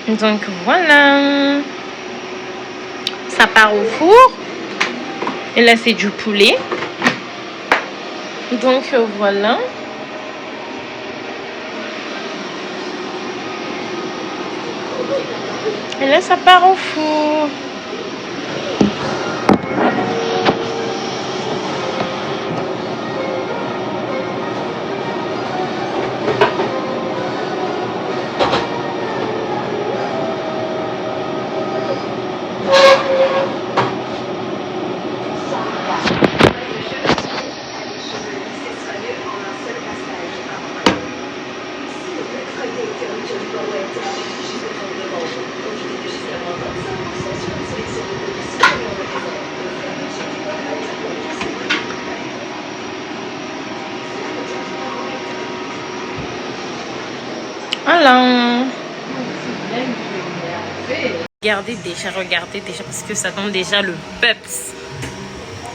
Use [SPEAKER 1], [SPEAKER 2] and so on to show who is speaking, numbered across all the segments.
[SPEAKER 1] Donc voilà. Ça part au four. Et là, c'est du poulet. Donc voilà. Et là, ça part au four. Voilà. Regardez déjà, parce que ça donne déjà le peps.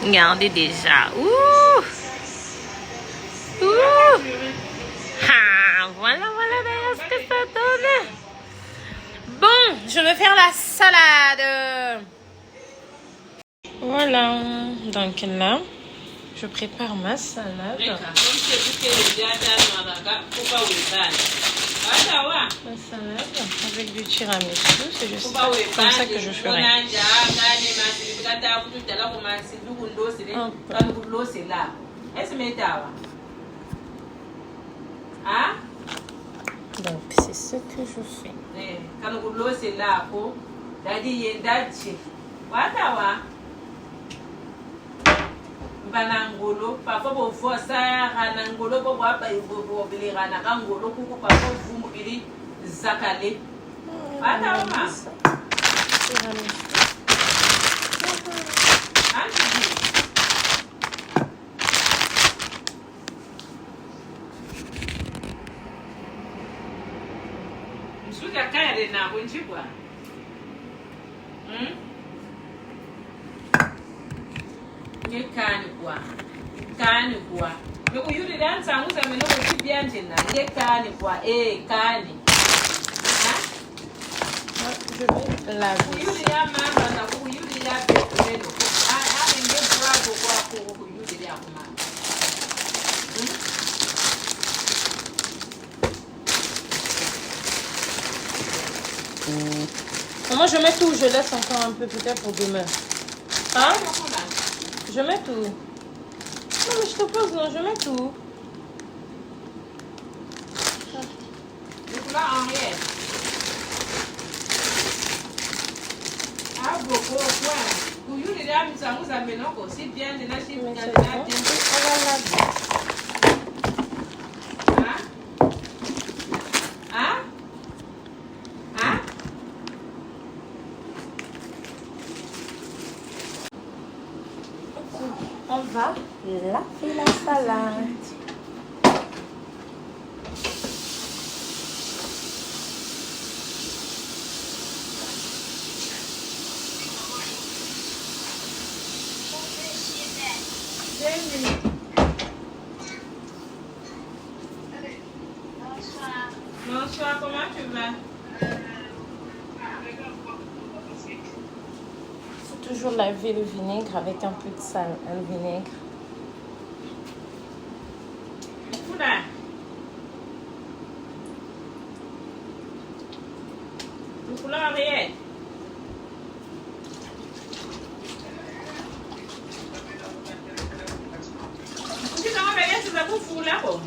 [SPEAKER 1] Regardez déjà. Ouh. Ouh. Ah, voilà d'ailleurs ce que ça donne. Bon, je vais faire la salade. Voilà. Donc là, je prépare ma salade. Ma salade avec du tiramisu, c'est juste comme ça que je ferai. Donc c'est ce que je fais.
[SPEAKER 2] Banangolo papa bo fosa ranangolo bo wapa bo bilirana kangolo kuku papa vumu ili zakale bata ma msuka kaya na kunjibwa kani kwa Meku yuri dansa ngusa menoko chibianje na kani kwa kani
[SPEAKER 1] je vais laver.
[SPEAKER 2] Yuri ya mama na ku yuri ya petero nge bravo kwa ku yuri ya mama
[SPEAKER 1] Moi je mets tout, je laisse encore un peu peut-être pour demain. Hein? Je mets tout. Non mais je te pose, non, je mets tout.
[SPEAKER 2] Là Henriette. Ah beaucoup point. Ku yuri ya msanguza menoko si bien de la chip
[SPEAKER 1] On va laver. On va laver la salade.
[SPEAKER 2] Bonsoir, comment tu vas?
[SPEAKER 1] Faut toujours laver le vinaigre avec un peu de sel, le vinaigre.
[SPEAKER 2] Oula. Oula, Henriette. Tu t'en vas bien, tu vas vous fouler là, quoi.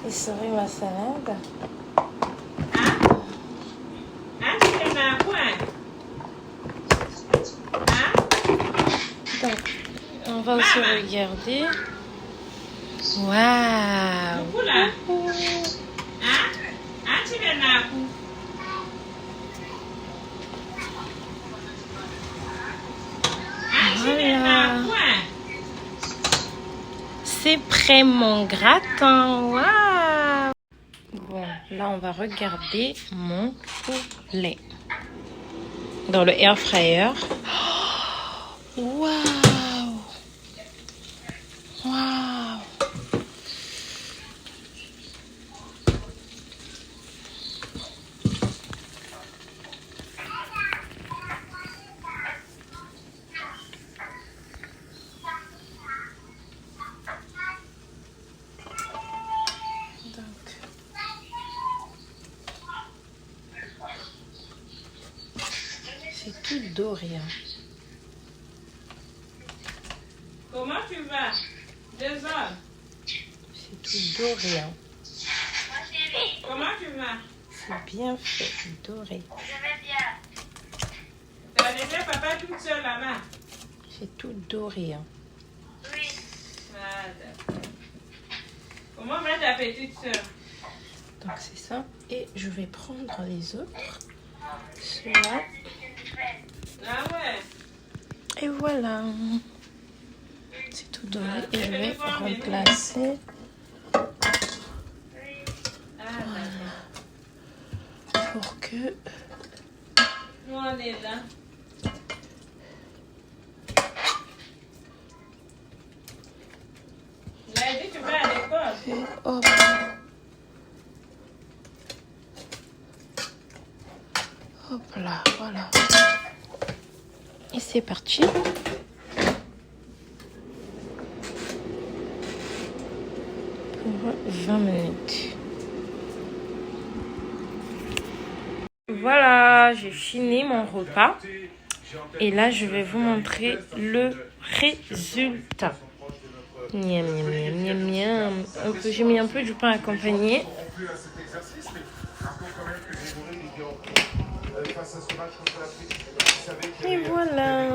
[SPEAKER 1] Et serait ma salade. Donc, on va aussi regarder. Waouh! Voilà. c'est prêt mon gratin. Waouh! Bon, là on va regarder mon poulet dans le air fryer. Waouh! Waouh! C'est tout doré. Hein.
[SPEAKER 2] Comment tu vas? 2 heures.
[SPEAKER 1] C'est tout doré. Hein.
[SPEAKER 2] Comment tu vas?
[SPEAKER 1] C'est bien fait, doré.
[SPEAKER 2] Je vais bien. Tu as laissé papa toute seule là-bas?
[SPEAKER 1] C'est tout doré. Hein.
[SPEAKER 2] Oui. Ah, d'accord. Comment va ta petite soeur?
[SPEAKER 1] Donc c'est ça. Et je vais prendre les autres. Ceux-là.
[SPEAKER 2] Ah ouais.
[SPEAKER 1] Et voilà. C'est tout doré. Et je vais remplacer. Pour que...
[SPEAKER 2] Nous on est là. J'ai dit tu vas à l'école.
[SPEAKER 1] Et hop. Hop là, voilà. Et c'est parti. Pour 20 minutes. Voilà, j'ai fini mon repas. Et là, je vais vous montrer le résultat. Miam, miam, miam, miam, miam. J'ai mis un peu du pain accompagné. Et voilà.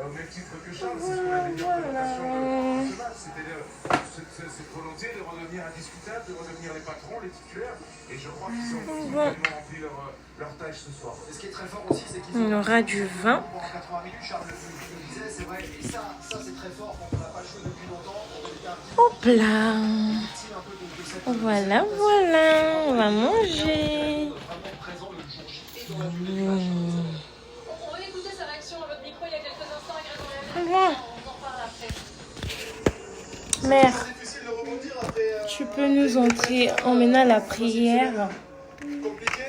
[SPEAKER 1] Au même titre que Charles, c'est ce qu'on avait dit en présentation cette volonté de redevenir indiscutable, de redevenir les patrons, les titulaires. Et je crois qu'ils ont vraiment rempli leur tâche ce soir. Et ce qui est très fort aussi, c'est qu'ils aura du vin. En 80 minutes, Charles le disait, c'est vrai. Et ça c'est très fort quand on n'a pas joué depuis longtemps. Hop là. Voilà, voilà. On va manger.
[SPEAKER 3] On va écouter sa réaction à votre micro il y a quelques instants avec Grégory.
[SPEAKER 1] Bon. Mère, tu peux nous emmener à la prière.
[SPEAKER 4] Compliqué,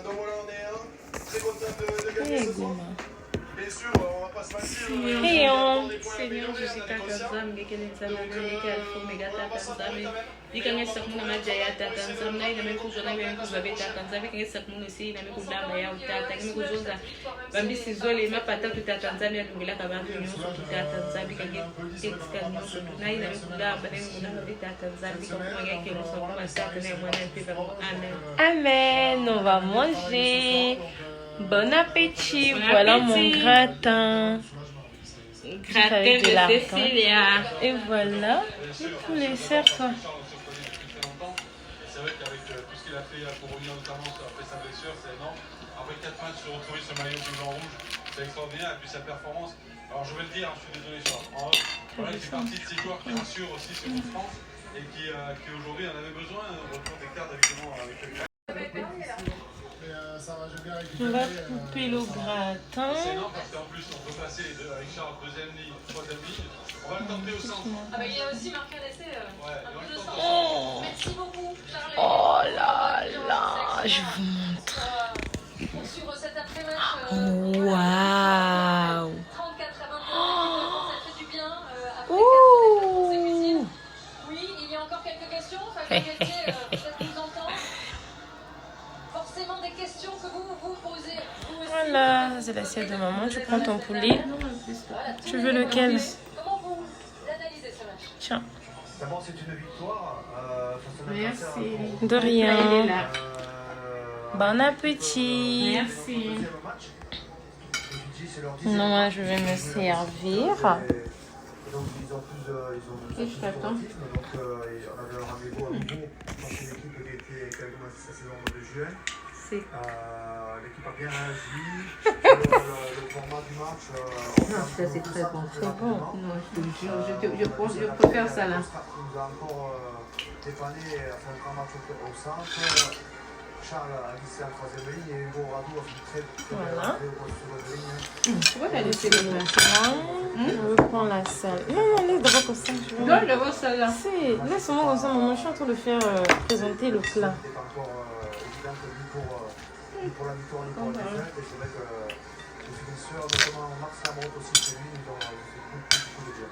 [SPEAKER 4] donc voilà on est très content de gagner ce soir. Bien sûr, on va pas se mentir.
[SPEAKER 2] Seigneur, je suis Tatanzam, Gekenetsam, Amérique, Alpha, Omega, Tatanzam, Dikanga Sakmuna Majaya, Tatanzam, Naïna Kuzona, Kuzabe, Tatanzam, Kanga Sakmuna, Si, Namikudama, Yauta, Takimikuzoza, Bambi Sizole, Mapata, Tatanzam, Yadumila, Kabantu, Tatanzam, Kanga, Naïna Kudama, Namikudama, Tatanzam, Kanga, Sakuma, Sakana, Amen.
[SPEAKER 1] Amen, on va manger. Bon appétit. Voilà mon gratin.
[SPEAKER 2] Gratin de Cécilia.
[SPEAKER 1] Et voilà. Tous les cerfs.
[SPEAKER 4] C'est vrai qu'avec tout ce qu'il a fait pour revenir notamment après sa blessure, c'est énorme. Après 4 matchs, se retrouver ce maillot du blanc rouge, c'est extraordinaire. Et puis sa performance, alors je vais le dire, je suis désolé Charles, en off, voilà, il fait partie de ces joueurs qui rassurent aussi sur notre France et qui aujourd'hui en avait besoin. On retrouve des cartes évidemment avec le
[SPEAKER 1] On va couper le gratin.
[SPEAKER 4] C'est énorme parce qu'en plus on peut passer avec Charles deuxième ligne, troisième ligne. On va le tenter au centre.
[SPEAKER 3] Ah bah il a aussi marqué un essai un peu de sens.
[SPEAKER 1] Oh.
[SPEAKER 3] Merci beaucoup Charles.
[SPEAKER 1] Oh là là, je vous montre.
[SPEAKER 3] Sur cet après-match.
[SPEAKER 1] Waouh.
[SPEAKER 3] 34 à 29, ça fait du bien. Après 4
[SPEAKER 1] Ouh.
[SPEAKER 3] consécutives. Oui, il y a encore quelques questions. Fabien Galtier peut-être vous entend. Forcément des questions que vous posez.
[SPEAKER 1] Voilà, c'est l'assiette de maman. Tu prends ton poulet. Tu veux lequel?
[SPEAKER 3] Comment vous analysez ce match?
[SPEAKER 1] Tiens.
[SPEAKER 4] D'abord, c'est une victoire face à
[SPEAKER 2] Merci.
[SPEAKER 1] De rien.
[SPEAKER 2] là.
[SPEAKER 1] Bon appétit.
[SPEAKER 2] Merci.
[SPEAKER 1] Non, moi je vais me servir.
[SPEAKER 4] Donc, ils ont plus
[SPEAKER 2] Et je t'attends.
[SPEAKER 4] donc on avait un rendez-vous à nouveau dans une équipe qui a commencé sa saison au mois de juin.
[SPEAKER 2] pensé?
[SPEAKER 1] L'équipe a bien réagi. Le format du match.
[SPEAKER 2] Non, ça c'est très bon.
[SPEAKER 5] C'est bon.
[SPEAKER 2] Non, je te jure, je préfère ça là.
[SPEAKER 1] Il nous a encore dépanné et a fait un grand match au centre. Charles a glissé en troisième ligne et Hugo Rado a fait très
[SPEAKER 5] Voilà.
[SPEAKER 1] bien au poste de ligne.
[SPEAKER 2] Pourquoi t'as laissé le là?
[SPEAKER 5] Je reprends la salle. Non, non, laisse d'abord comme ça.
[SPEAKER 2] Donne d'abord ça là.
[SPEAKER 5] Laisse-moi comme ça, maman. Je suis en train de faire présenter le plat.
[SPEAKER 1] C'était pas encore évident que ni pour la victoire ni pour la défaite. Et c'est vrai que les finisseurs, notamment Max Lamotte aussi chez lui, nous ont fait beaucoup de bien.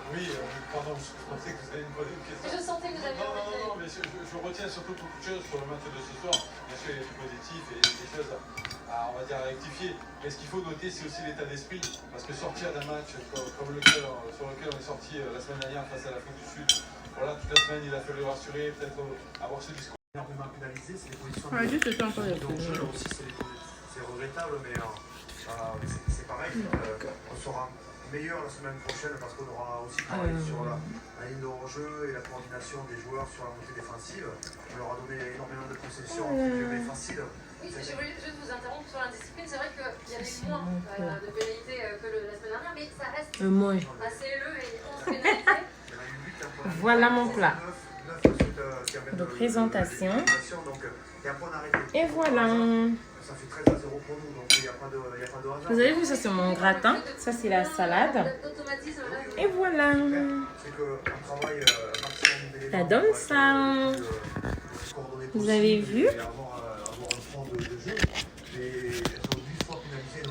[SPEAKER 4] Oui, pardon, je pensais que vous alliez me poser une question.
[SPEAKER 3] Je sentais que vous aviez envie de...
[SPEAKER 4] Non, mais je retiens surtout beaucoup de choses sur le match de ce soir. Bien sûr, il y a du positif et des choses on va dire, à rectifier. Mais ce qu'il faut noter, c'est aussi l'état d'esprit. Parce que sortir d'un match comme lequel, sur lequel on est sorti la semaine dernière face à l'Afrique du Sud, voilà, toute la semaine, il a fallu rassurer, peut-être avoir ce discours.
[SPEAKER 1] Énormément pénalisé, c'est les positions
[SPEAKER 2] Juste le temps pour le
[SPEAKER 1] jeu aussi, c'est regrettable, mais c'est pareil. On sera meilleur la semaine prochaine parce qu'on aura aussi travaillé sur la ligne de hors-jeu et la coordination des joueurs sur la montée défensive. On leur a donné énormément de concessions, mais facile.
[SPEAKER 3] Oui, je voulais juste vous interrompre sur l'indiscipline. C'est vrai qu'il y avait moins de pénalités que la semaine dernière, mais ça reste
[SPEAKER 5] Moins.
[SPEAKER 3] assez élevé et 11 pénalités.
[SPEAKER 5] Voilà mon plat de présentation. Et voilà.
[SPEAKER 1] Ça fait 13 à 0 pour nous, donc il n'y a pas de hasard.
[SPEAKER 5] Vous avez vu, ça c'est mon gratin. Ça c'est la salade. Et voilà. Ça donne ça. Vous avez vu?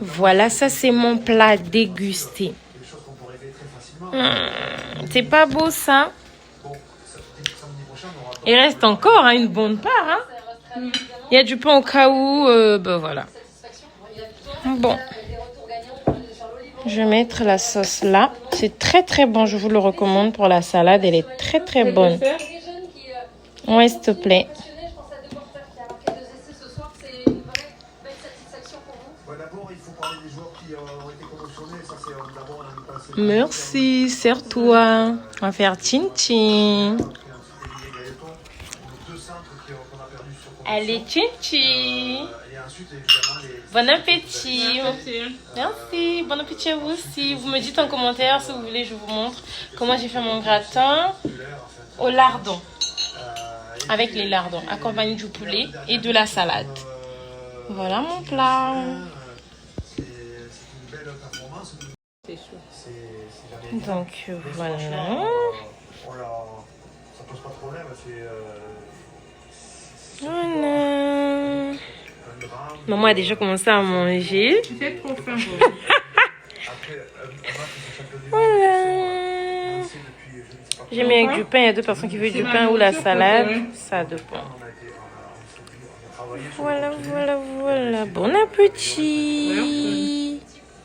[SPEAKER 5] Voilà, ça c'est mon plat dégusté. C'est pas beau ça? Il reste encore une bonne part. Hein? Il y a du pain au cas où. Ben voilà. Bon. Je vais mettre la sauce là. C'est très très bon. Je vous le recommande pour la salade. Elle est très très bonne. Ouais, s'il te plaît. Merci, serre-toi. On va faire chin-chin. Allez, chin-chin. Bon appétit. Merci. Bon appétit à vous aussi. Vous me dites en commentaire si vous voulez, je vous montre comment j'ai fait mon gratin au lardon. Avec les lardons, accompagné du poulet et de la salade. Voilà mon plat. Donc voilà. Voilà. Maman a déjà commencé à manger.
[SPEAKER 2] J'ai trop faim.
[SPEAKER 5] Voilà. J'ai mis avec du pain. Il y a deux personnes qui veulent du pain ou la salade. Ça dépend. Voilà, voilà, voilà. Bon appétit.